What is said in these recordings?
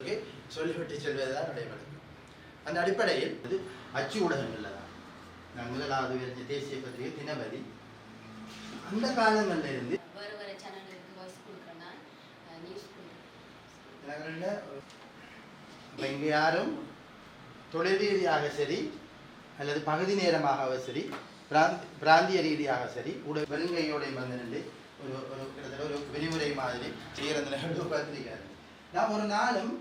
சொல்லிவிட்டு செல்வதுதான் என்னுடைய வழக்கம். அந்த அடிப்படையில் இது அச்சு ஊடகங்கள்ல தான் நான் முதலாவது வெளிச்ச தேசிய பத்திரிகை தினபதி அந்த காலங்கள்ல இருந்து இங்க யாரும் தொழில் ரீதியாக சரி அல்லது பகுதி நேரமாக சரி பிராந்திய ரீதியாக சரி வெறுங்கையோட வந்து ஒரு ஒரு கிட்டத்தட்ட ஒரு விரிவுரை மாதிரி செய்கிற பார்த்துருக்காரு. நான் ஒரு நாளும்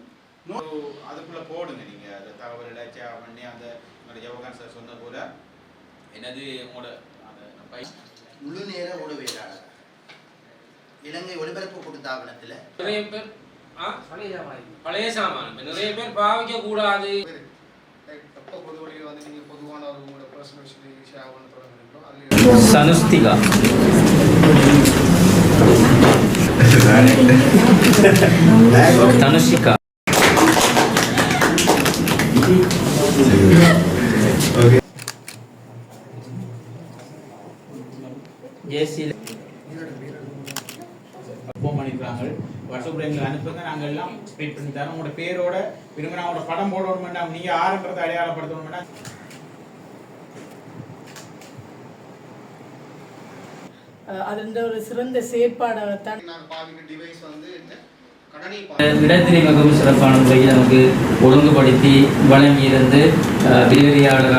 அதுக்குள்ள போடுங்க நீங்க அந்த தகவல் இடைச்சா பண்ணி அந்த ஜவஹர் சார் சொன்ன போல என்னது உங்களோட முழு நேர ஊடகவியலாளர் இலங்கை ஒலிபரப்பு கொடுத்தாவணத்துல நிறைய பேர் பழைய சாமான் நிறைய பேர் பாவிக்க கூடாது. எப்போ பொது வழியில் வந்து நீங்கள் பொதுவான ஒரு உங்களோட பர்சனல் விஷயம் ஷேர் பண்ண தொடங்குறீங்களோ சனுஸ்திகா தனுஷிகா ஜேசி ஃபோன் பண்ணிக்கிறாங்க. வாட்ஸ்அப்பில் எங்களுக்கு அனுப்புங்க, நாங்கள் எல்லாம் வெயிட் பண்ணி தரோம். உங்களோட பேரோட விரும்பினா அவங்களோட படம் போடணும் வேண்டாம், நீங்கள் யாருன்றதை அடையாளப்படுத்தணும் வேண்டாம். அதுன்ற ஒரு சிறந்த செயற்பாடாகத்தான் நாங்கள் பாவிக்கிற டிவைஸ் வந்து இடத்திலே மிகவும் சிறப்பான முறையில் நமக்கு ஒழுங்குபடுத்தி வழங்கியிருந்து விரிவுரையாளர்